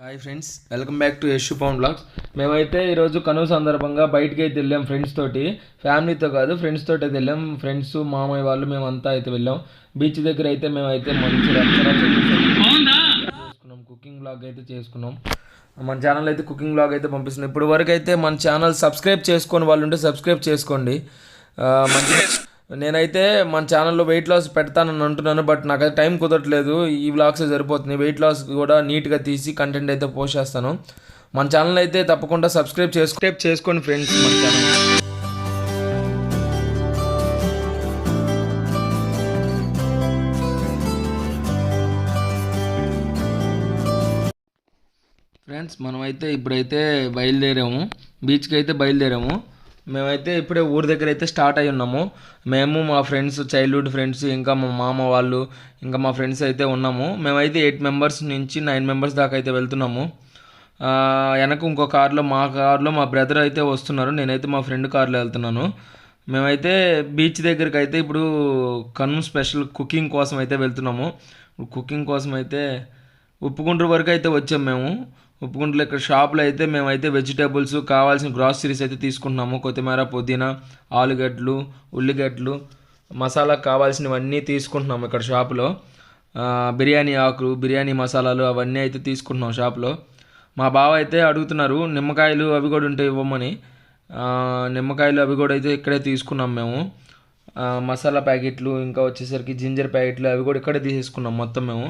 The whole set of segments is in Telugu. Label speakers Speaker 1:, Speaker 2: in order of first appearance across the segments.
Speaker 1: Hi friends, welcome back to Yashu Pavan vlogs. మేమైతే ఈరోజు కనుమ సందర్భంగా బయటకి అయితే వెళ్ళాం ఫ్రెండ్స్ తోటి. ఫ్యామిలీతో కాదు, ఫ్రెండ్స్ తోటి అయితే వెళ్ళాం. ఫ్రెండ్స్, మామయ్య వాళ్ళు మేమంతా అయితే వెళ్ళాం. బీచ్ దగ్గర అయితే మేమైతే మంచి చేసుకున్నాం, కుకింగ్ బ్లాగ్ అయితే చేసుకున్నాం. మన ఛానల్ అయితే కుకింగ్ బ్లాగ్ అయితే పంపిస్తున్నాం. ఇప్పుడు వరకు అయితే మన ఛానల్ సబ్స్క్రైబ్ చేసుకొని వాళ్ళు ఉంటే సబ్స్క్రైబ్ చేసుకోండి. మంచి నేనైతే మన ఛానల్లో వెయిట్ లాస్ పెడతానని అంటున్నాను, బట్ నాకైతే టైం కుదరట్లేదు. ఈ వ్లాగ్స్ సరిపోతుంది. వెయిట్ లాస్ కూడా నీట్గా తీసి కంటెంట్ అయితే పోస్ట్ చేస్తాను. మన ఛానల్ అయితే తప్పకుండా సబ్స్క్రైబ్ చేసుకోండి ఫ్రెండ్స్. మన ఛానల్ ఫ్రెండ్స్, మనమైతే ఇప్పుడైతే బయలుదేరాము, బీచ్కి అయితే బయలుదేరాము. మేమైతే ఇప్పుడే ఊరి దగ్గర అయితే స్టార్ట్ అయి ఉన్నాము. మేము, మా ఫ్రెండ్స్, చైల్డ్హుడ్ ఫ్రెండ్స్, ఇంకా మా మామ వాళ్ళు, ఇంకా మా ఫ్రెండ్స్ అయితే ఉన్నాము. మేమైతే 8 మెంబర్స్ నుంచి 9 మెంబర్స్ దాకా అయితే వెళ్తున్నాము. వెనక ఇంకో కార్లో, మా కార్లో మా బ్రదర్ అయితే వస్తున్నారు. నేనైతే మా ఫ్రెండ్ కార్లో వెళ్తున్నాను. మేమైతే బీచ్ దగ్గరికి అయితే ఇప్పుడు కనుమ స్పెషల్ కుకింగ్ కోసం అయితే వెళ్తున్నాము. కుకింగ్ కోసం అయితే ఉప్పుగుండ్రు వరకు అయితే వచ్చాము మేము. ఉప్పుగుంటలో ఇక్కడ షాప్లో అయితే మేమైతే వెజిటేబుల్స్ కావాల్సిన గ్రాసరీస్ అయితే తీసుకుంటున్నాము. కొత్తిమీర, పుదీనా, ఆలుగడ్డలు, ఉల్లిగడ్డలు, మసాలా కావాల్సినవన్నీ తీసుకుంటున్నాము ఇక్కడ షాపులో. బిర్యానీ ఆకులు, బిర్యానీ మసాలాలు అవన్నీ అయితే తీసుకుంటున్నాం షాప్లో. మా బావ అయితే అడుగుతున్నారు నిమ్మకాయలు అవి కూడా ఉంటే ఇవ్వమని. నిమ్మకాయలు అవి కూడా అయితే ఇక్కడే తీసుకున్నాం మేము. మసాలా ప్యాకెట్లు, ఇంకా వచ్చేసరికి జింజర్ ప్యాకెట్లు అవి కూడా ఇక్కడే తీసేసుకున్నాం మొత్తం మేము.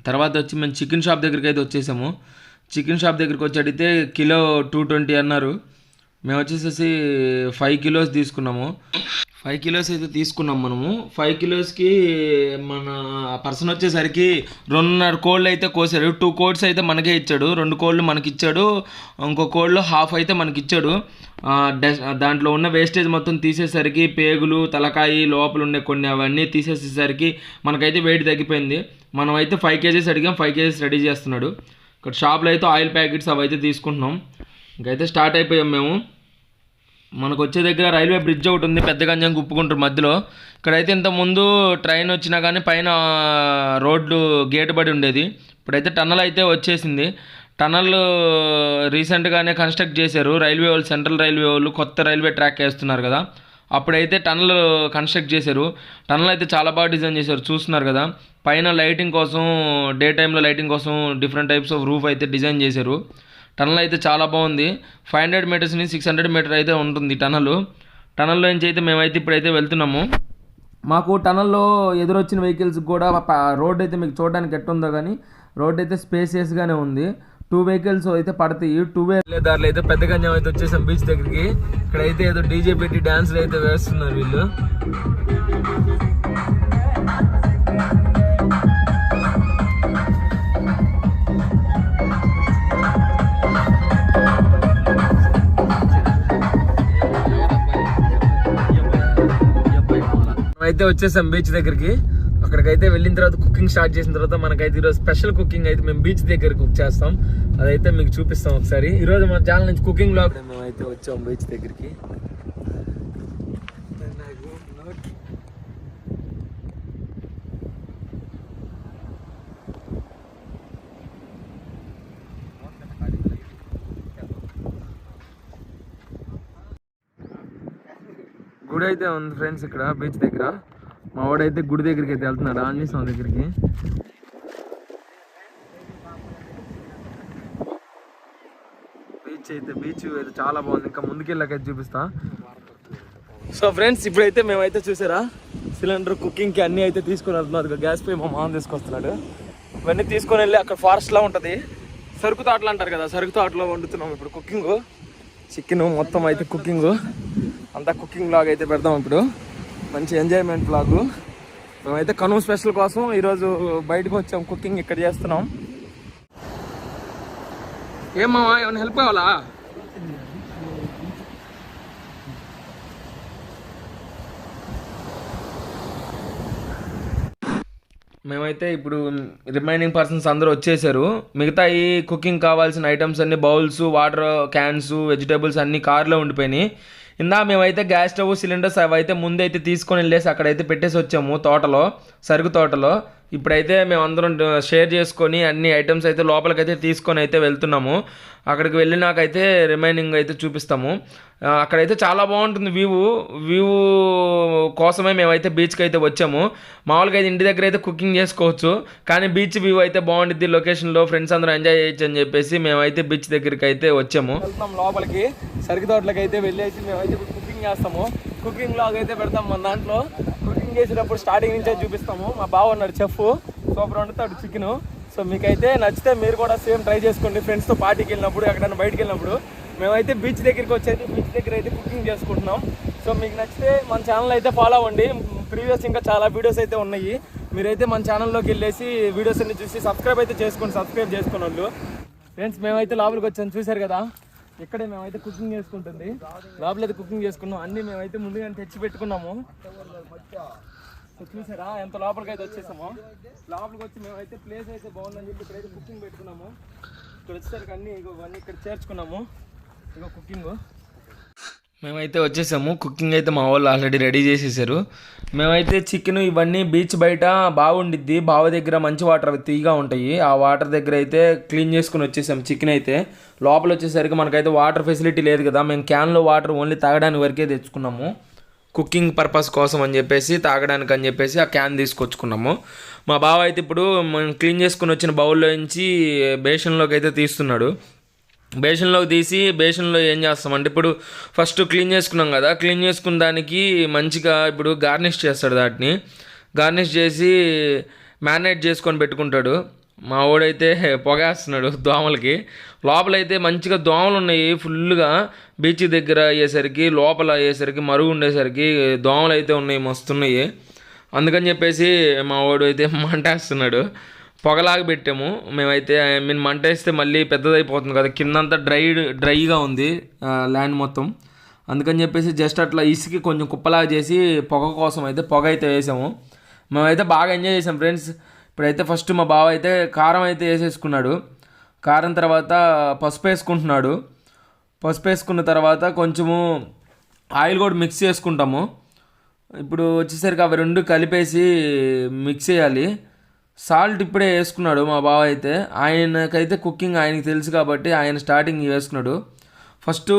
Speaker 1: తర్వాత వచ్చి మేము చికెన్ షాప్ దగ్గరికి అయితే వచ్చేసాము. చికెన్ షాప్ దగ్గరికి వచ్చి అడిగితే కిలో 220 అన్నారు. మేము వచ్చేసేసి 5 కిలోస్ తీసుకున్నాము. 5 కిలోస్ అయితే తీసుకున్నాం మనము. 5 కిలోస్కి మన పర్సన్ వచ్చేసరికి 2.5 కోళ్ళు అయితే కోసారు. 2 కోడ్స్ అయితే మనకే ఇచ్చాడు, 2 కోళ్ళు మనకి ఇచ్చాడు, ఇంకో కోళ్ళు హాఫ్ అయితే మనకి ఇచ్చాడు. దాంట్లో ఉన్న వేస్టేజ్ మొత్తం తీసేసరికి పేగులు, తలకాయి, లోపల ఉండే కొన్ని అవన్నీ తీసేసేసరికి మనకైతే వెయిట్ తగ్గిపోయింది. మనం అయితే 5 కేజీస్ అడిగాం, 5 కేజీస్ రెడీ చేస్తున్నాడు. ఇక్కడ షాప్లో అయితే ఆయిల్ ప్యాకెట్స్ అవి అయితే తీసుకుంటున్నాం. ఇంకైతే స్టార్ట్ అయిపోయాం మేము. మనకు వచ్చే దగ్గర రైల్వే బ్రిడ్జ్ ఒకటి ఉంది, పెద్ద గంజం ఉప్పుకుంటారు మధ్యలో. ఇక్కడైతే ఇంతకుముందు ట్రైన్ వచ్చినా కానీ పైన రోడ్లు గేట్ పడి ఉండేది. ఇప్పుడైతే టన్నల్ అయితే వచ్చేసింది. టన్నల్ రీసెంట్గానే కన్స్ట్రక్ట్ చేశారు రైల్వే వాళ్ళు, సెంట్రల్ రైల్వే వాళ్ళు కొత్త రైల్వే ట్రాక్ వేస్తున్నారు కదా. అప్పుడైతే టన్నల్ కన్స్ట్రక్ట్ చేశారు. టన్నల్ అయితే చాలా బాగా డిజైన్ చేశారు, చూస్తున్నారు కదా. పైన లైటింగ్ కోసం, డే టైంలో లైటింగ్ కోసం డిఫరెంట్ టైప్స్ ఆఫ్ రూఫ్ అయితే డిజైన్ చేశారు. టన్నల్ అయితే చాలా బాగుంది. 500 మీటర్స్ నుంచి 600 మీటర్ అయితే ఉంటుంది టన్నల్లో నుంచి అయితే మేమైతే ఇప్పుడైతే వెళ్తున్నాము. మాకు టన్నల్లో ఎదురొచ్చిన వెహికల్స్ కూడా రోడ్ అయితే మీకు చూడడానికి ఎట్టుందో కానీ రోడ్ అయితే స్పేసియస్గానే ఉంది. 2 వెహికల్స్ అయితే పడతాయి. 2 దారిలో అయితే పెద్ద గంజం అయితే వచ్చేసాం బీచ్ దగ్గరికి. ఇక్కడైతే ఏదో డీజే పెట్టి డ్యాన్స్లు అయితే వేస్తున్నారు వీళ్ళు. అయితే వచ్చేసాం బీచ్ దగ్గరికి. అక్కడికైతే వెళ్ళిన తర్వాత కుకింగ్ స్టార్ట్ చేసిన తర్వాత మనకైతే ఈరోజు స్పెషల్ కుకింగ్ అయితే మేము బీచ్ దగ్గర కుక్ చేస్తాం. అదైతే మీకు చూపిస్తాం ఒకసారి. ఈరోజు మన ఛానల్ నుంచి కుకింగ్ బ్లాగ్ మేమైతే వచ్చాం బీచ్ దగ్గరికి. గుడి అయితే ఉంది ఫ్రెండ్స్ ఇక్కడ బీచ్ దగ్గర. మా వాడైతే గుడి దగ్గరికి అయితే వెళ్తున్నాడు, ఆంజనేయ స్వామి దగ్గరికి. బీచ్ అయితే చాలా బాగుంది. ఇంకా ముందుకెళ్ళకైతే చూపిస్తా. సో ఫ్రెండ్స్, ఇప్పుడైతే మేమైతే చూసారా సిలిండర్ కుకింగ్కి అన్నీ అయితే తీసుకొని వెళ్తున్నారు. గ్యాస్ పై మా మామ తీసుకొస్తున్నాడు. ఇవన్నీ తీసుకొని వెళ్ళి అక్కడ ఫారెస్ట్లా ఉంటుంది, సరుకు తోటలు అంటారు కదా, సరుకు తోటలో వండుతున్నాం ఇప్పుడు కుకింగ్. చికెన్ మొత్తం అయితే కుకింగ్ అంతా కుకింగ్ బ్లాగ్ అయితే పెడతాం ఇప్పుడు. మంచి ఎంజాయ్మెంట్ బ్లాగు. మేమైతే కనుమ స్పెషల్ కోసం ఈరోజు బయటకు వచ్చాం, కుకింగ్ ఇక్కడ చేస్తున్నాం. ఏమమ్మా, ఏమైనా హెల్ప్ కావాలా? మేమైతే ఇప్పుడు రిమైనింగ్ పర్సన్స్ అందరూ వచ్చేసారు. మిగతా ఈ కుకింగ్ కావాల్సిన ఐటమ్స్ అన్ని, బౌల్స్, వాటర్ క్యాన్స్, వెజిటేబుల్స్ అన్నీ కార్లో ఉండిపోయినాయి. మేమైతే గ్యాస్ స్టవ్, సిలిండర్స్ అవి అయితే ముందైతే తీసుకొని వెళ్ళేసి అక్కడైతే పెట్టేసి వచ్చాము తోటలో, సరుకు తోటలో. ఇప్పుడైతే మేమందరం షేర్ చేసుకొని అన్ని ఐటమ్స్ అయితే లోపలికైతే తీసుకొని అయితే వెళ్తున్నాము. అక్కడికి వెళ్ళినాకైతే రిమైనింగ్ అయితే చూపిస్తాము. అక్కడైతే చాలా బాగుంటుంది వ్యూ కోసమే మేమైతే బీచ్కి అయితే వచ్చాము. మామూలుగా అయితే ఇంటి దగ్గర అయితే కుకింగ్ చేసుకోవచ్చు, కానీ బీచ్ వ్యూ అయితే బాగుంటుంది లొకేషన్లో, ఫ్రెండ్స్ అందరూ ఎంజాయ్ చేయొచ్చు అని చెప్పేసి మేమైతే బీచ్ దగ్గరికి అయితే వచ్చాము. వెళ్తాం లోపలికి, సరికి తోటలకి అయితే వెళ్ళేసి మేమైతే కుకింగ్ చేస్తాము. కుకింగ్ లాగ్ అయితే పెడతాం మన దాంట్లో. కుకింగ్ చేసేటప్పుడు స్టార్టింగ్ నుంచే చూపిస్తాము. మా బావ ఉన్నాడు చెఫ్, సూపర్ వండుతాడు చికెను. సో మీకైతే నచ్చితే మీరు కూడా సేమ్ ట్రై చేసుకోండి. ఫ్రెండ్స్తో పార్టీకి వెళ్ళినప్పుడు, ఎక్కడైనా బయటికి వెళ్ళినప్పుడు. మేమైతే బీచ్ దగ్గరికి వచ్చేది, బీచ్ దగ్గర అయితే కుకింగ్ చేసుకుంటున్నాం. సో మీకు నచ్చితే మన ఛానల్ అయితే ఫాలో అవ్వండి. ప్రీవియస్ ఇంకా చాలా వీడియోస్ అయితే ఉన్నాయి. మీరైతే మన ఛానల్లోకి వెళ్ళేసి వీడియోస్ అన్ని చూసి సబ్స్క్రైబ్ అయితే చేసుకోండి. సబ్స్క్రైబ్ చేసుకున్న వాళ్ళు ఫ్రెండ్స్, మేమైతే లోపలికి వచ్చాను, చూశారు కదా. ఇక్కడే మేమైతే కుకింగ్ చేసుకుంటుంది. లోపలైతే కుకింగ్ చేసుకున్నాం. అన్నీ మేమైతే ముందుగానే తెచ్చి పెట్టుకున్నాము. చూసారా ఎంత లోపలికి అయితే వచ్చేసాము. లోపలికి వచ్చి మేమైతే ప్లేస్ అయితే బాగుందని చెప్పి ఇక్కడైతే కుకింగ్ పెట్టుకున్నాము. ఇక్కడ వచ్చేసరికి అన్నీ ఇవన్నీ ఇక్కడ చేర్చుకున్నాము. ఇగో కుకింగ్ మేమైతే వచ్చేసాము. కుకింగ్ అయితే మా వాళ్ళు ఆల్రెడీ రెడీ చేసేసారు. మేమైతే చికెన్ ఇవన్నీ బీచ్ బయట బాగుండిద్ది, బావి దగ్గర మంచి వాటర్ అవి తీగా ఉంటాయి. ఆ వాటర్ దగ్గర అయితే క్లీన్ చేసుకుని వచ్చేసాము. చికెన్ అయితే లోపల వచ్చేసరికి మనకైతే వాటర్ ఫెసిలిటీ లేదు కదా, మేము క్యాన్లో వాటర్ ఓన్లీ తాగడానికి వరకే తెచ్చుకున్నాము. కుకింగ్ పర్పస్ కోసం అని చెప్పేసి, తాగడానికి అని చెప్పేసి ఆ క్యాన్ తీసుకొచ్చుకున్నాము. మా బావ అయితే ఇప్పుడు మనం క్లీన్ చేసుకుని వచ్చిన బౌల్లో నుంచి బేషన్లోకి అయితే తీస్తున్నాడు. బేషన్లోకి తీసి బేషన్లో ఏం చేస్తామంటే, ఇప్పుడు ఫస్ట్ క్లీన్ చేసుకున్నాం కదా, క్లీన్ చేసుకున్న దానికి మంచిగా ఇప్పుడు గార్నిష్ చేస్తాడు. వాటిని గార్నిష్ చేసి మ్యారినేట్ చేసుకొని పెట్టుకుంటాడు. మా వాడైతే పొగేస్తున్నాడు దోమలకి. లోపలైతే మంచిగా దోమలు ఉన్నాయి ఫుల్గా. బీచ్ దగ్గర అయ్యేసరికి, లోపల అయ్యేసరికి, మరుగు ఉండేసరికి దోమలు అయితే ఉన్నాయి, మస్తున్నాయి. అందుకని చెప్పేసి మా వాడు అయితే మంటేస్తున్నాడు. పొగలాగా పెట్టాము మేమైతే. మీన్ మంట వేస్తే మళ్ళీ పెద్దదైపోతుంది కదా, కిందంతా డ్రైగా ఉంది ల్యాండ్ మొత్తం. అందుకని చెప్పేసి జస్ట్ అట్లా ఇసుకి కొంచెం కుప్పలాగా చేసి పొగ కోసం అయితే పొగ అయితే వేసాము. మేమైతే బాగా ఎంజాయ్ చేసాం ఫ్రెండ్స్. ఇప్పుడైతే ఫస్ట్ మా బావ అయితే కారం అయితే వేసేసుకున్నాడు. కారం తర్వాత పసుపు వేసుకుంటున్నాడు. పసుపు వేసుకున్న తర్వాత కొంచెము ఆయిల్ కూడా మిక్స్ చేసుకుంటాము. ఇప్పుడు వచ్చేసరికి అవి రెండు కలిపేసి మిక్స్ చేయాలి. సాల్ట్ ఇప్పుడే వేసుకున్నాడు మా బావ అయితే. ఆయనకైతే కుకింగ్ ఆయనకి తెలుసు కాబట్టి ఆయన స్టార్టింగ్ వేసుకున్నాడు. ఫస్ట్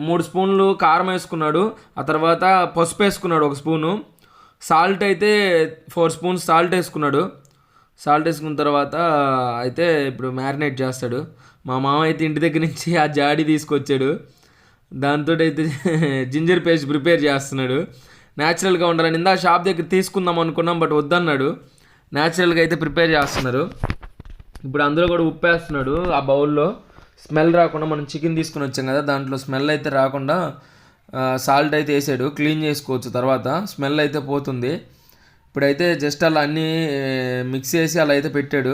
Speaker 1: 3 స్పూన్లు కారం వేసుకున్నాడు. ఆ తర్వాత పసుపు వేసుకున్నాడు 1 స్పూను. సాల్ట్ అయితే 4 స్పూన్స్ సాల్ట్ వేసుకున్నాడు. సాల్ట్ వేసుకున్న తర్వాత అయితే ఇప్పుడు మ్యారినేట్ చేస్తాడు. మా మామ అయితే ఇంటి దగ్గర నుంచి ఆ జాడీ తీసుకొచ్చాడు. దాంతో అయితే జింజర్ పేస్ట్ ప్రిపేర్ చేస్తున్నాడు. న్యాచురల్గా ఉండాలని ఇందా షాప్ దగ్గర తీసుకుందాం అనుకున్నాం, బట్ వద్దన్నాడు. న్యాచురల్గా అయితే ప్రిపేర్ చేస్తున్నారు. ఇప్పుడు అందులో కూడా ఉప్పు వేస్తున్నాడు ఆ బౌల్లో, స్మెల్ రాకుండా. మనం చికెన్ తీసుకుని వచ్చాం కదా, దాంట్లో స్మెల్ అయితే రాకుండా సాల్ట్ అయితే వేసాడు. క్లీన్ చేసుకోవచ్చు తర్వాత, స్మెల్ అయితే పోతుంది. ఇప్పుడైతే జస్ట్ అలా అన్నీ మిక్స్ చేసి అలా అయితే పెట్టాడు.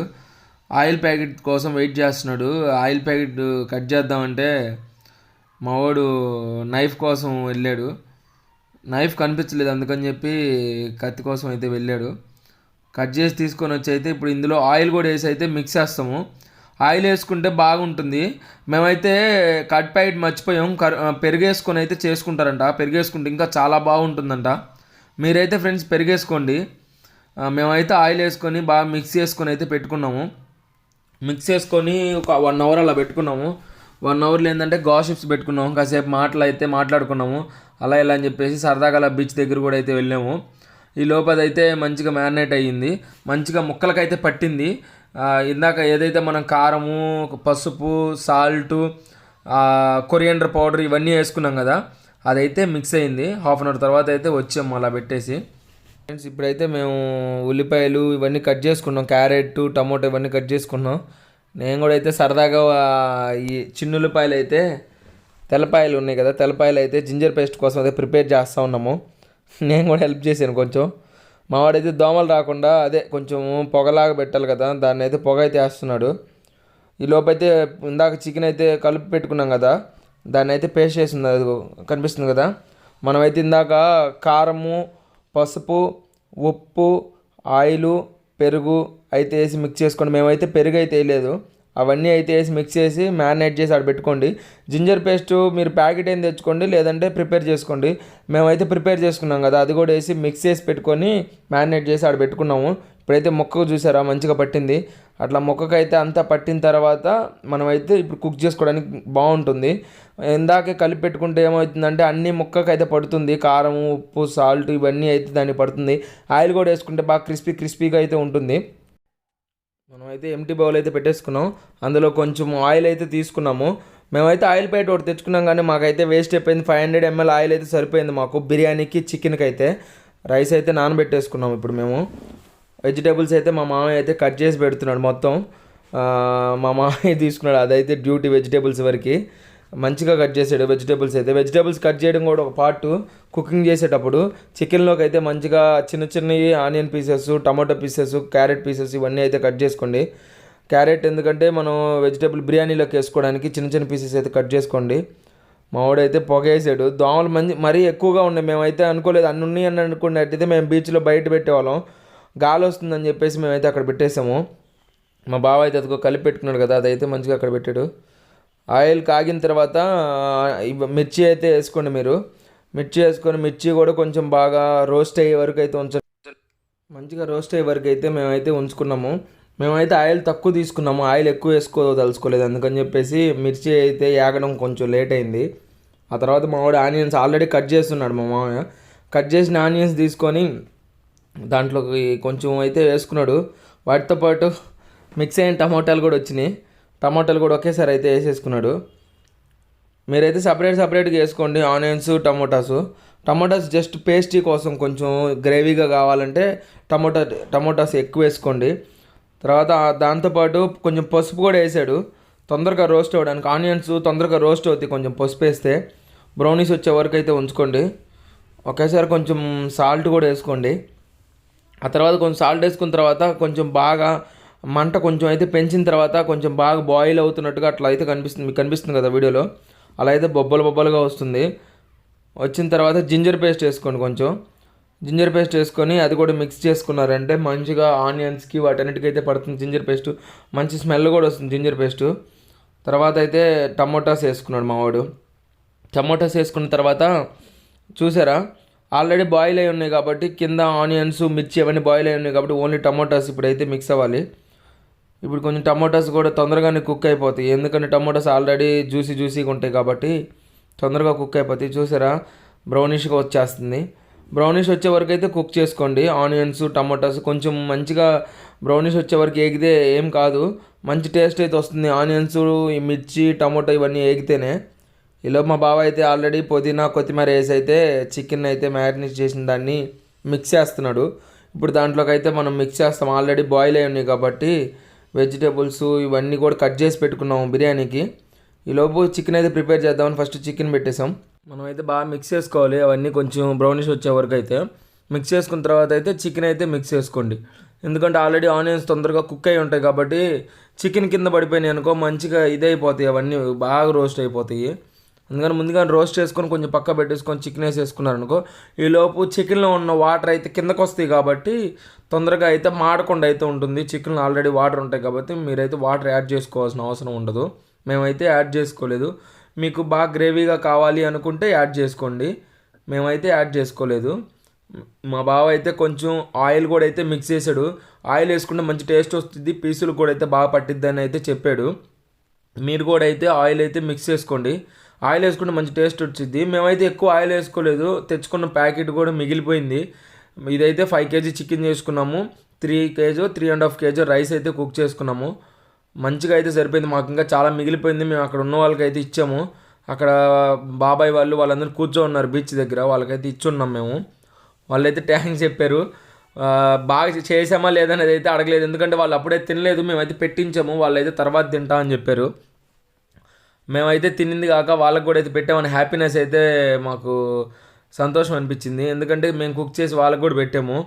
Speaker 1: ఆయిల్ ప్యాకెట్ కోసం వెయిట్ చేస్తున్నాడు. ఆయిల్ ప్యాకెట్ కట్ చేద్దామంటే మావాడు నైఫ్ కోసం వెళ్ళాడు. నైఫ్ కనిపించలేదు, అందుకని చెప్పి కత్తి కోసం అయితే వెళ్ళాడు. కట్ చేసి తీసుకొని వచ్చి అయితే ఇప్పుడు ఇందులో ఆయిల్ కూడా వేసి అయితే మిక్స్ చేస్తాము. ఆయిల్ వేసుకుంటే బాగుంటుంది. మేమైతే కట్ ప్యాకెట్ మర్చిపోయాం. పెరిగేసుకొని అయితే చేసుకుంటారంట. పెరిగేసుకుంటే ఇంకా చాలా బాగుంటుందంట. మీరైతే ఫ్రెండ్స్ పెరిగేసుకోండి. మేమైతే ఆయిల్ వేసుకొని బాగా మిక్స్ చేసుకొని అయితే పెట్టుకున్నాము. మిక్స్ చేసుకొని ఒక 1 అవర్ అలా పెట్టుకున్నాము. 1 అవర్లో ఏంటంటే గాసిప్స్ పెట్టుకున్నాము, కాసేపు మాటలు అయితే మాట్లాడుకున్నాము. అలా ఇలా అని చెప్పేసి సరదాగా అలా బీచ్ దగ్గర కూడా అయితే వెళ్ళాము. ఈ లోపదైతే మంచిగా మ్యారినేట్ అయ్యింది, మంచిగా ముక్కలకైతే పట్టింది. ఇందాక ఏదైతే మనం కారము, పసుపు, సాల్టు, కొరియండర్ పౌడర్ ఇవన్నీ వేసుకున్నాం కదా, అదైతే మిక్స్ అయింది. హాఫ్ అన్ అవర్ తర్వాత అయితే వచ్చాము అలా పెట్టేసి. ఫ్రెండ్స్ ఇప్పుడైతే మేము ఉల్లిపాయలు ఇవన్నీ కట్ చేసుకున్నాం, క్యారెట్, టమోటో ఇవన్నీ కట్ చేసుకున్నాం. నేను కూడా అయితే సరదాగా ఈ చిన్న ఉల్లిపాయలు అయితే, తెల్లపాయలు ఉన్నాయి కదా, తెల్లపాయలు అయితే జింజర్ పేస్ట్ కోసం అయితే ప్రిపేర్ చేస్తూ ఉన్నాము. నేను కూడా హెల్ప్ చేశాను కొంచెం. మావాడైతే దోమలు రాకుండా అదే కొంచెం పొగలాగా పెట్టాలి కదా, దాన్ని అయితే పొగ అయితే వేస్తున్నాడు. ఈ లోపైతే ఇందాక చికెన్ అయితే కలిపి పెట్టుకున్నాం కదా, దాన్ని అయితే పేస్ట్ చేసింది, అది కనిపిస్తుంది కదా. మనమైతే ఇందాక కారము, పసుపు, ఉప్పు, ఆయిలు, పెరుగు అయితే వేసి మిక్స్ చేసుకోండి. మేమైతే పెరుగు అయితే వేయలేదు, అవన్నీ అయితే వేసి మిక్స్ చేసి మ్యారినేట్ చేసి ఆడ పెట్టుకోండి. జింజర్ పేస్ట్ మీరు ప్యాకెట్ ఏం తెచ్చుకోండి, లేదంటే ప్రిపేర్ చేసుకోండి. మేమైతే ప్రిపేర్ చేసుకున్నాం కదా, అది కూడా వేసి మిక్స్ చేసి పెట్టుకొని మ్యారినేట్ చేసి ఆడ పెట్టుకున్నాము. ఇప్పుడైతే మొక్కకు చూసారా మంచిగా పట్టింది. అట్లా మొక్కకైతే అంతా పట్టిన తర్వాత మనమైతే ఇప్పుడు కుక్ చేసుకోవడానికి బాగుంటుంది. ఇందాకే కలిపి పెట్టుకుంటే ఏమవుతుందంటే అన్ని ముక్కకైతే పడుతుంది, కారం ఉప్పు సాల్ట్ ఇవన్నీ అయితే దానికి పడుతుంది. ఆయిల్ కూడా వేసుకుంటే బాగా క్రిస్పీగా అయితే ఉంటుంది. మనమైతే ఎంటీ బౌల్ అయితే పెట్టేసుకున్నాం, అందులో కొంచెం ఆయిల్ అయితే తీసుకున్నాము. మేమైతే ఆయిల్ ప్యాకెట్ ఒకటి తెచ్చుకున్నాం కానీ మాకైతే వేస్ట్ అయిపోయింది. 500 ml ఆయిల్ అయితే సరిపోయింది మాకు బిర్యానీకి చికెన్కి అయితే. రైస్ అయితే నానబెట్టేసుకున్నాం. ఇప్పుడు మేము వెజిటేబుల్స్ అయితే మా మామయ్య అయితే కట్ చేసి పెడుతున్నాడు మొత్తం. మా మామయ్య తీసుకున్నాడు, అదైతే డ్యూటీ వెజిటేబుల్స్ వరకు మంచిగా కట్ చేసాడు వెజిటేబుల్స్ అయితే. వెజిటేబుల్స్ కట్ చేయడం కూడా ఒక పార్ట్ కుకింగ్ చేసేటప్పుడు. చికెన్లోకి అయితే మంచిగా చిన్నవి onion pieces, tomato pieces, carrot pieces ఇవన్నీ అయితే కట్ చేసుకోండి. క్యారెట్ ఎందుకంటే మనం వెజిటేబుల్ బిర్యానీలోకి వేసుకోవడానికి చిన్న పీసెస్ అయితే కట్ చేసుకోండి. మావాడైతే పొగ వేసాడు. దోమలు మరీ ఎక్కువగా ఉన్నాయి. మేమైతే అనుకోలేదు అన్ని ఉన్నాయి అని అనుకున్నట్టయితే మేము బీచ్లో బయట పెట్టేవాళ్ళం. గాలి వస్తుందని చెప్పేసి మేమైతే అక్కడ పెట్టేసాము. మా బావ అయితే అదిగో కలిపి పెట్టుకున్నాడు కదా, అదైతే మంచిగా అక్కడ పెట్టాడు. ఆయిల్ కాగిన తర్వాత మిర్చి అయితే వేసుకోండి. మీరు మిర్చి వేసుకొని మిర్చి కూడా కొంచెం బాగా రోస్ట్ అయ్యే వరకు అయితే మంచిగా రోస్ట్ అయ్యే వరకు అయితే మేమైతే ఉంచుకున్నాము. మేమైతే ఆయిల్ తక్కువ తీసుకున్నాము, ఆయిల్ ఎక్కువ వేసుకోదలుచుకోలేదు. అందుకని చెప్పేసి మిర్చి అయితే ఏగడం కొంచెం లేట్ అయింది. ఆ తర్వాత మావాడు ఆనియన్స్ ఆల్రెడీ కట్ చేస్తున్నాడు. మా మామయ్య కట్ చేసిన ఆనియన్స్ తీసుకొని దాంట్లోకి కొంచెం అయితే వేసుకున్నాడు. వాటితో పాటు మిక్స్ అయిన టమాటాలు కూడా వచ్చినాయి. టమాటాలు కూడా ఒకేసారి అయితే వేసేసుకున్నాడు. మీరైతే సపరేట్గా వేసుకోండి ఆనియన్స్ టమోటాస్ జస్ట్ పేస్ట్రీ కోసం కొంచెం గ్రేవీగా కావాలంటే టమోటాస్ ఎక్కువ వేసుకోండి. తర్వాత దాంతోపాటు కొంచెం పసుపు కూడా వేసాడు తొందరగా రోస్ట్ అవ్వడానికి. ఆనియన్స్ తొందరగా రోస్ట్ అవుతాయి కొంచెం పసుపు వేస్తే. బ్రౌనీస్ వచ్చే వరకు అయితే ఉంచుకోండి. ఒకేసారి కొంచెం సాల్ట్ కూడా వేసుకోండి. ఆ తర్వాత కొంచెం సాల్ట్ వేసుకున్న తర్వాత కొంచెం బాగా మంట కొంచెం అయితే పెంచిన తర్వాత కొంచెం బాగా బాయిల్ అవుతున్నట్టుగా అట్లా అయితే మీకు కనిపిస్తుంది కదా వీడియోలో. అలా అయితే బొబ్బలుగా వస్తుంది. వచ్చిన తర్వాత జింజర్ పేస్ట్ వేసుకోండి. కొంచెం జింజర్ పేస్ట్ వేసుకొని అది కూడా మిక్స్ చేసుకున్నారంటే మంచిగా ఆనియన్స్కి వాటన్నిటికైతే పడుతుంది జింజర్ పేస్ట్. మంచి స్మెల్ కూడా వస్తుంది జింజర్ పేస్ట్. తర్వాత అయితే టమోటాస్ వేసుకున్నాడు మావాడు. టమోటాస్ వేసుకున్న తర్వాత చూసారా ఆల్రెడీ బాయిల్ అయి ఉన్నాయి కాబట్టి కింద ఆనియన్స్ మిర్చి అవన్నీ బాయిల్ అయి ఉన్నాయి కాబట్టి ఓన్లీ టమోటాస్ ఇప్పుడైతే మిక్స్ అవ్వాలి. ఇప్పుడు కొంచెం టమోటాస్ కూడా తొందరగానే కుక్ అయిపోతాయి, ఎందుకంటే టమోటాస్ ఆల్రెడీ జ్యూసీగా ఉంటాయి కాబట్టి తొందరగా కుక్ అయిపోతాయి. చూసారా బ్రౌనిష్గా వచ్చేస్తుంది. బ్రౌనిష్ వచ్చే వరకు అయితే కుక్ చేసుకోండి. ఆనియన్స్ టమోటాస్ కొంచెం మంచిగా బ్రౌనిష్ వచ్చే వరకు ఏగితే ఏం కాదు, మంచి టేస్ట్ అయితే వస్తుంది. ఆనియన్స్ ఈ మిర్చి టమోటా ఇవన్నీ ఏగితేనే. ఇలా మా బావ అయితే ఆల్రెడీ పుదీనా కొత్తిమీర వేసి అయితే చికెన్ అయితే మ్యారినేట్ చేసిన దాన్ని మిక్స్ చేస్తున్నాడు. ఇప్పుడు దాంట్లోకి అయితే మనం మిక్స్ చేస్తాం. ఆల్రెడీ బాయిల్ అయి ఉన్నాయి కాబట్టి వెజిటేబుల్స్ ఇవన్నీ కూడా కట్ చేసి పెట్టుకున్నాము బిర్యానీకి. ఈలోపు చికెన్ అయితే ప్రిపేర్ చేద్దామని ఫస్ట్ చికెన్ పెట్టేసాం. మనం అయితే బాగా మిక్స్ చేసుకోవాలి అవన్నీ కొంచెం బ్రౌనిష్ వచ్చే వరకు అయితే. మిక్స్ చేసుకున్న తర్వాత అయితే చికెన్ అయితే మిక్స్ చేసుకోండి, ఎందుకంటే ఆల్రెడీ ఆనియన్స్ తొందరగా కుక్ అయి ఉంటాయి కాబట్టి చికెన్ కింద పడిపోయినాయి అనుకో మంచిగా ఇదైపోతాయి, అవన్నీ బాగా రోస్ట్ అయిపోతాయి. అందుకని ముందుగా రోస్ట్ చేసుకొని కొంచెం పక్క పెట్టేసుకొని చికెన్ వేసేసుకున్నారనుకో ఈలోపు చికెన్లో ఉన్న వాటర్ అయితే కిందకు వస్తాయి కాబట్టి తొందరగా అయితే మాడకుండా అయితే ఉంటుంది. చికెన్లో ఆల్రెడీ వాటర్ ఉంటాయి కాబట్టి మీరైతే వాటర్ యాడ్ చేసుకోవాల్సిన అవసరం ఉండదు. మేమైతే యాడ్ చేసుకోలేదు. మీకు బాగా గ్రేవీగా కావాలి అనుకుంటే యాడ్ చేసుకోండి, మేమైతే యాడ్ చేసుకోలేదు. మా బావ అయితే కొంచెం ఆయిల్ కూడా అయితే మిక్స్ చేశాడు. ఆయిల్ వేసుకుంటే మంచి టేస్ట్ వస్తుంది, పీసులు కూడా అయితే బాగా పట్టిద్ది అని అయితే చెప్పాడు. మీరు కూడా అయితే ఆయిల్ అయితే మిక్స్ చేసుకోండి, ఆయిల్ వేసుకుంటే మంచి టేస్ట్ వచ్చింది. మేమైతే ఎక్కువ ఆయిల్ వేసుకోలేదు, తెచ్చుకున్న ప్యాకెట్ కూడా మిగిలిపోయింది. ఇదైతే 5 kg చికెన్ చేసుకున్నాము, 3.5 kg రైస్ అయితే కుక్ చేసుకున్నాము. మంచిగా అయితే సరిపోయింది. మాకు ఇంకా చాలా మిగిలిపోయింది, మేము అక్కడ ఉన్న వాళ్ళకి అయితే ఇచ్చాము. అక్కడ బాబాయ్ వాళ్ళందరూ కూర్చో ఉన్నారు బీచ్ దగ్గర, వాళ్ళకైతే ఇచ్చున్నాం మేము. వాళ్ళైతే థ్యాంక్స్ చెప్పారు. బాగా చేసామా లేదనేది అయితే అడగలేదు, ఎందుకంటే వాళ్ళు అప్పుడే తినలేదు, మేమైతే పెట్టించాము. వాళ్ళైతే తర్వాత తింటా అని చెప్పారు. మేమైతే తినింది కాక వాళ్ళకి కూడా అయితే పెట్టామని హ్యాపీనెస్ అయితే మాకు సంతోషం అనిపించింది, ఎందుకంటే మేము కుక్ చేసి వాళ్ళకి కూడా పెట్టాము.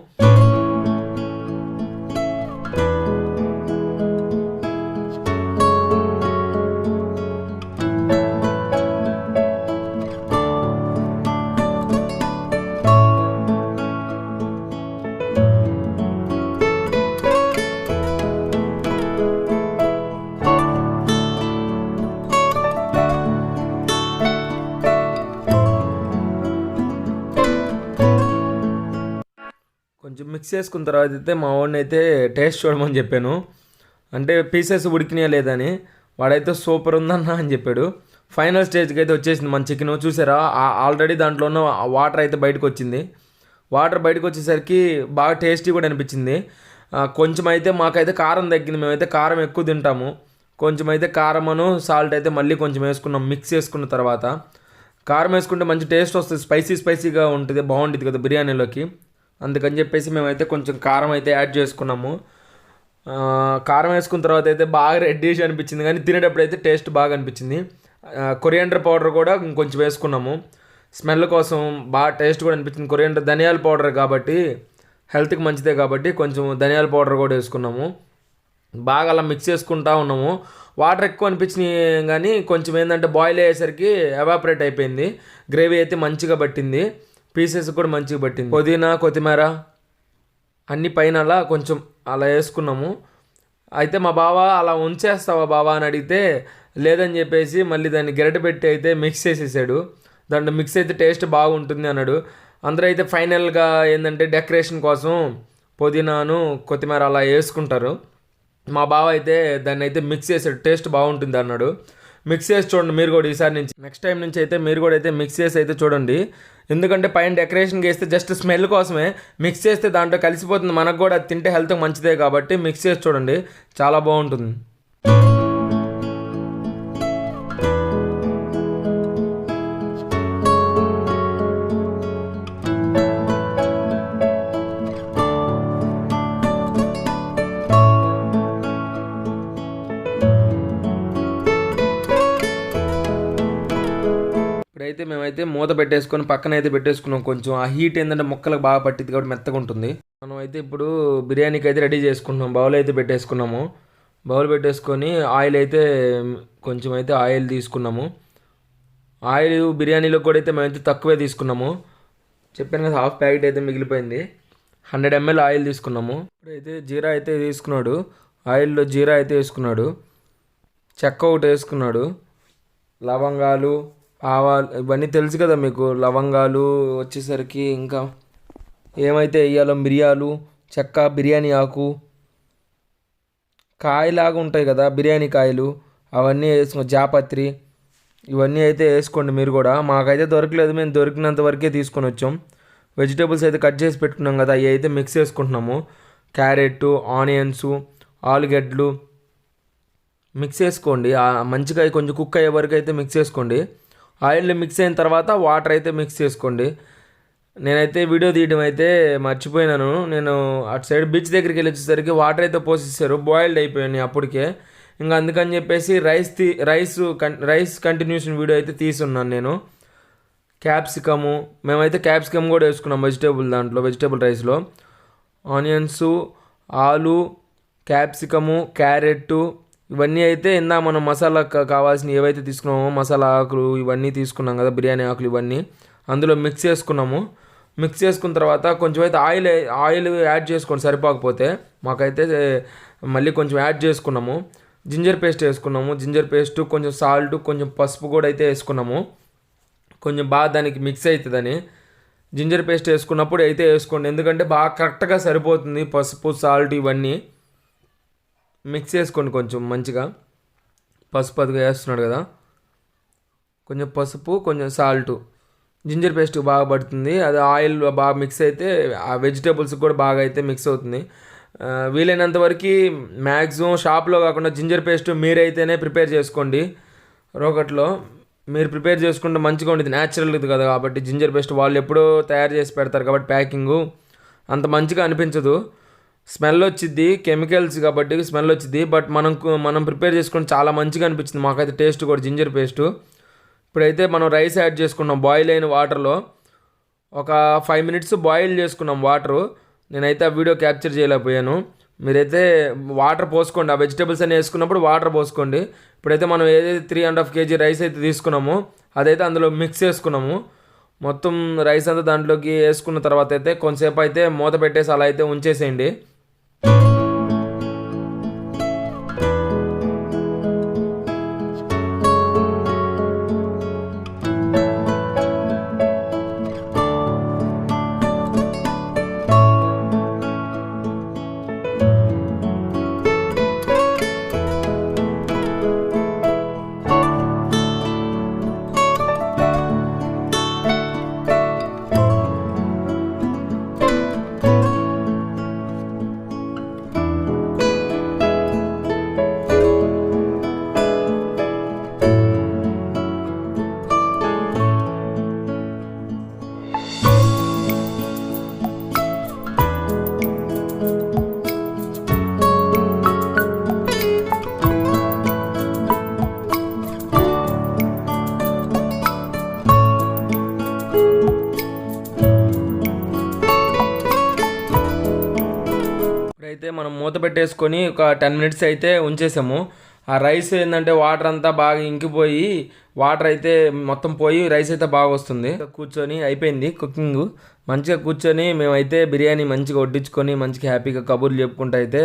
Speaker 1: కొంచెం మిక్స్ చేసుకున్న తర్వాత అయితే మా వాడిని అయితే టేస్ట్ చూడమని చెప్పాను. అంటే పీసెస్ ఉడికినాయా లేదని. వాడైతే సూపర్ ఉందన్న అని చెప్పాడు. ఫైనల్ స్టేజ్కి అయితే వచ్చేసింది మన చికెన్. చూసారా, ఆల్రెడీ దాంట్లో ఉన్న వాటర్ అయితే బయటకు వచ్చింది. వాటర్ బయటకు వచ్చేసరికి బాగా టేస్టీ కూడా అనిపించింది. కొంచెం అయితే మాకైతే కారం తగ్గింది. మేమైతే కారం ఎక్కువ తింటాము. కొంచెం అయితే కారమును సాల్ట్ అయితే మళ్ళీ కొంచెం వేసుకున్నాం. మిక్స్ చేసుకున్న తర్వాత కారం వేసుకుంటే మంచి టేస్ట్ వస్తుంది. స్పైసీగా ఉంటుంది, బాగుంటుంది కదా బిర్యానీలోకి. అందుకని చెప్పేసి మేమైతే కొంచెం కారం అయితే యాడ్ చేసుకున్నాము. కారం వేసుకున్న తర్వాత అయితే బాగా రెడ్డిష్ అనిపించింది, కానీ తినేటప్పుడు అయితే టేస్ట్ బాగా అనిపించింది. కొరియాండర్ పౌడర్ కూడా ఇంకొంచెం వేసుకున్నాము, స్మెల్ కోసం. బాగా టేస్ట్ కూడా అనిపించింది. కొరియాండర్ ధనియాల పౌడర్ కాబట్టి హెల్త్కి మంచిదే కాబట్టి కొంచెం ధనియాల పౌడర్ కూడా వేసుకున్నాము. బాగా అలా మిక్స్ చేసుకుంటూ ఉన్నాము. వాటర్ ఎక్కువ అనిపించినాయి, కానీ కొంచెం ఏంటంటే బాయిల్ అయ్యేసరికి ఎవాపరేట్ అయిపోయింది. గ్రేవీ అయితే మంచిగా పట్టింది, పీసెస్ కూడా మంచిగా పట్టింది. పుదీనా, కొత్తిమీర అన్ని పైన అలా కొంచెం అలా వేసుకున్నాము. అయితే మా బావ అలా ఉంచేస్తావా బావా అని అడిగితే లేదని చెప్పేసి మళ్ళీ దాన్ని గెరట పెట్టి అయితే మిక్స్ చేసేసాడు. దాంట్లో మిక్స్ అయితే టేస్ట్ బాగుంటుంది అన్నాడు. అందరూ అయితే ఫైనల్గా ఏంటంటే డెకరేషన్ కోసం పుదీనాను కొత్తిమీర అలా వేసుకుంటారు. మా బావ అయితే దాన్ని అయితే మిక్స్ చేసాడు, టేస్ట్ బాగుంటుంది అన్నాడు. మిక్స్ చేసి చూడండి మీరు కూడా ఈసారి నుంచి. నెక్స్ట్ టైం నుంచి అయితే మీరు కూడా అయితే మిక్స్ చేసి అయితే చూడండి. ఎందుకంటే పైన డెకరేషన్కి వేస్తే జస్ట్ స్మెల్ కోసమే. మిక్స్ చేస్తే దాంట్లో కలిసిపోతుంది, మనకు కూడా తింటే హెల్త్ మంచిదే కాబట్టి మిక్స్ చేసి చూడండి, చాలా బాగుంటుంది. ఇప్పుడైతే మేమైతే మూత పెట్టేసుకొని పక్కన అయితే పెట్టేసుకున్నాం. కొంచెం ఆ హీట్ ఏంటంటే ముక్కలకు బాగా పట్టింది కాబట్టి మెత్తగా ఉంటుంది. మనం అయితే ఇప్పుడు బిర్యానీకి అయితే రెడీ చేసుకుంటున్నాం. బౌల్ అయితే పెట్టేసుకున్నాము. బౌల్ పెట్టేసుకొని ఆయిల్ అయితే కొంచెం అయితే ఆయిల్ తీసుకున్నాము. ఆయిల్ బిర్యానీలో కూడా అయితే మేమైతే తక్కువే తీసుకున్నాము. చెప్పాను కదా, హాఫ్ ప్యాకెట్ అయితే మిగిలిపోయింది. 100 ml ఆయిల్ తీసుకున్నాము. ఇప్పుడైతే జీరా అయితే తీసుకున్నాడు. ఆయిల్లో జీరా అయితే వేసుకున్నాడు. చెక్క ఒకటి వేసుకున్నాడు. లవంగాలు, ఆవాలు ఇవన్నీ తెలుసు కదా మీకు. లవంగాలు వచ్చేసరికి ఇంకా ఏమైతే వేయాలో మిరియాలు, చెక్క, బిర్యానీ ఆకు, కాయలాగా ఉంటాయి కదా బిర్యానీ కాయలు, అవన్నీ వేసుకో, జాపత్రి ఇవన్నీ అయితే వేసుకోండి మీరు కూడా. మాకైతే దొరకలేదు, మేము దొరికినంత వరకే తీసుకొని వచ్చాం. వెజిటేబుల్స్ అయితే కట్ చేసి పెట్టుకున్నాం కదా, అవి అయితే మిక్స్ చేసుకుంటున్నాము. క్యారెట్, ఆనియన్స్, ఆలుగడ్డలు మిక్స్ చేసుకోండి. మంచిగా కొంచెం కుక్ అయ్యే వరకు అయితే మిక్స్ చేసుకోండి. ఆయిల్ మిక్స్ అయిన తర్వాత వాటర్ అయితే మిక్స్ చేసుకోండి. నేనైతే వీడియో తీయడం అయితే మర్చిపోయినాను. నేను అటు సైడ్ బీచ్ దగ్గరికి వెళ్ళి వచ్చేసరికి వాటర్ అయితే పోసేసారు, బాయిల్డ్ అయిపోయాయి అప్పటికే. ఇంకా అందుకని చెప్పేసి రైస్ కంటిన్యూషన్ వీడియో అయితే తీసున్నాను నేను. క్యాప్సికము, మేమైతే క్యాప్సికమ్ కూడా వేసుకున్నాం వెజిటేబుల్ రైస్లో. ఆనియన్స్, ఆలు, క్యాప్సికము, క్యారెట్ ఇవన్నీ అయితే మనం మసాలా కావాల్సిన ఏవైతే తీసుకున్నామో మసాలా ఆకులు ఇవన్నీ తీసుకున్నాం కదా, బిర్యానీ ఆకులు ఇవన్నీ అందులో మిక్స్ చేసుకున్నాము. మిక్స్ చేసుకున్న తర్వాత కొంచెం అయితే ఆయిల్ యాడ్ చేసుకోండి సరిపోకపోతే. మాకైతే మళ్ళీ కొంచెం యాడ్ చేసుకున్నాము. జింజర్ పేస్ట్ వేసుకున్నాము. జింజర్ పేస్ట్, కొంచెం సాల్ట్, కొంచెం పసుపు కూడా అయితే వేసుకున్నాము. కొంచెం బాగా దానికి మిక్స్ అవుతుందని జింజర్ పేస్ట్ వేసుకున్నప్పుడు అయితే వేసుకోండి, ఎందుకంటే బాగా కరెక్ట్గా సరిపోతుంది. పసుపు, సాల్ట్ ఇవన్నీ మిక్స్ చేసుకోండి కొంచెం మంచిగా. పసుపు అదిగా వేస్తున్నాడు కదా, కొంచెం పసుపు, కొంచెం సాల్టు, జింజర్ పేస్ట్ బాగా పడుతుంది. అది ఆయిల్ బాగా మిక్స్ అయితే ఆ వెజిటేబుల్స్ కూడా బాగా అయితే మిక్స్ అవుతుంది. వీలైనంత వరకు మ్యాక్సిమం షాప్లో కాకుండా జింజర్ పేస్ట్ మీరైతేనే ప్రిపేర్ చేసుకోండి. రోకట్లో మీరు ప్రిపేర్ చేసుకుంటే మంచిగా ఉంటుంది, న్యాచురల్ది కదా కాబట్టి. జింజర్ పేస్ట్ వాళ్ళు ఎప్పుడో తయారు చేసి పెడతారు కాబట్టి ప్యాకింగు అంత మంచిగా అనిపించదు, స్మెల్ వచ్చిద్ది, కెమికల్స్ కాబట్టి స్మెల్ వచ్చింది. బట్ మనం ప్రిపేర్ చేసుకుంటే చాలా మంచిగా అనిపించింది మాకైతే టేస్ట్ కూడా జింజర్ పేస్టు. ఇప్పుడైతే మనం రైస్ యాడ్ చేసుకున్నాం బాయిల్ అయిన వాటర్లో. ఒక 5 minutes బాయిల్ చేసుకున్నాం వాటరు. నేనైతే ఆ వీడియో క్యాప్చర్ చేయలేకపోయాను. మీరైతే వాటర్ పోసుకోండి, ఆ వెజిటేబుల్స్ అన్నీ వేసుకున్నప్పుడు వాటర్ పోసుకోండి. ఇప్పుడైతే మనం ఏదైతే 3.5 kg రైస్ అయితే తీసుకున్నామో అదైతే అందులో మిక్స్ చేసుకున్నాము. మొత్తం రైస్ అంతా దాంట్లోకి వేసుకున్న తర్వాత అయితే కొంతసేపు అయితే మూత పెట్టేసి అలా అయితే ఉంచేసేయండి. మూత పెట్టేసుకొని ఒక 10 మినిట్స్ అయితే ఉంచేసాము. ఆ రైస్ ఏంటంటే వాటర్ అంతా బాగా ఇంకిపోయి వాటర్ అయితే మొత్తం పోయి రైస్ అయితే బాగా వస్తుంది. కూర్చొని అయిపోయింది కుకింగ్. మంచిగా కూర్చొని మేమైతే బిర్యానీ మంచిగా వడ్డించుకొని మంచిగా హ్యాపీగా కబుర్లు చెప్పుకుంటూ అయితే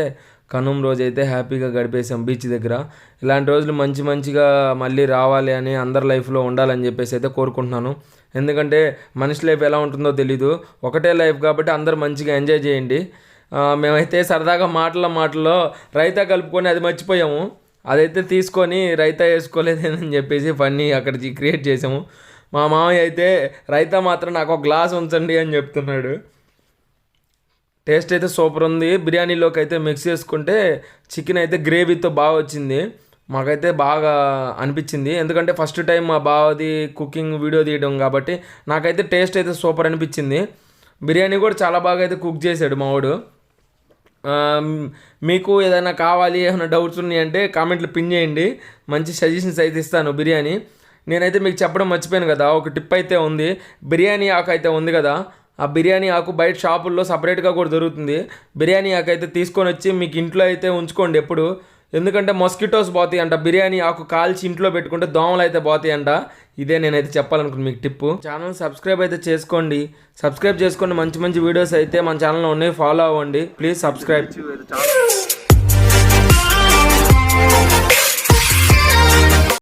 Speaker 1: కనుమ రోజు అయితే హ్యాపీగా గడిపేసాం బీచ్ దగ్గర. ఇలాంటి రోజులు మంచిగా మళ్ళీ రావాలి అని అందరి లైఫ్లో ఉండాలని చెప్పేసి అయితే కోరుకుంటున్నాను. ఎందుకంటే మనిషి లైఫ్ ఎలా ఉంటుందో తెలీదు, ఒకటే లైఫ్ కాబట్టి అందరూ మంచిగా ఎంజాయ్ చేయండి. మేమైతే సరదాగా మాటల్లో రైతా కలుపుకొని అది మర్చిపోయాము. అదైతే తీసుకొని రైతా వేసుకోలేదని చెప్పేసి ఫన్నీ అక్కడ క్రియేట్ చేసాము. మా మామయ్య అయితే రైతా మాత్రం నాకు ఒక గ్లాస్ ఉంచండి అని చెప్తున్నాడు. టేస్ట్ అయితే సూపర్ ఉంది. బిర్యానీలోకి అయితే మిక్స్ చేసుకుంటే చికెన్ అయితే గ్రేవీతో బాగా వచ్చింది. మాకైతే బాగా అనిపించింది, ఎందుకంటే ఫస్ట్ టైం మా బావది కుకింగ్ వీడియో తీయడం కాబట్టి నాకైతే టేస్ట్ అయితే సూపర్ అనిపించింది. బిర్యానీ కూడా చాలా బాగా అయితే కుక్ చేశాడు మావాడు. మీకు ఏదైనా కావాలి, ఏమైనా డౌట్స్ ఉన్నాయంటే కామెంట్లు పిన్ చేయండి, మంచి సజెషన్స్ అయితే ఇస్తాను. బిర్యానీ నేనైతే మీకు చెప్పడం మర్చిపోయాను కదా, ఒక టిప్ అయితే ఉంది. బిర్యానీ ఆకు అయితే ఉంది కదా, ఆ బిర్యానీ ఆకు బయట షాపుల్లో సపరేట్గా కూడా దొరుకుతుంది. బిర్యానీ ఆకు అయితే తీసుకొని వచ్చి మీకు ఇంట్లో అయితే ఉంచుకోండి ఎప్పుడు, ఎందుకంటే మస్కిటోస్ పోతాయి అంట. బిర్యానీ ఆకు కాల్చి ఇంట్లో పెట్టుకుంటే దోమలు అయితే పోతాయి అంట. ఇదే నేనైతే చెప్పాలనుకున్నాను మీకు టిప్పు. ఛానల్ సబ్స్క్రైబ్ అయితే చేసుకోండి. సబ్స్క్రైబ్ చేసుకోండి, మంచి వీడియోస్ అయితే మన ఛానల్లో ఉన్నాయి, ఫాలో అవ్వండి ప్లీజ్. సబ్స్క్రైబ్.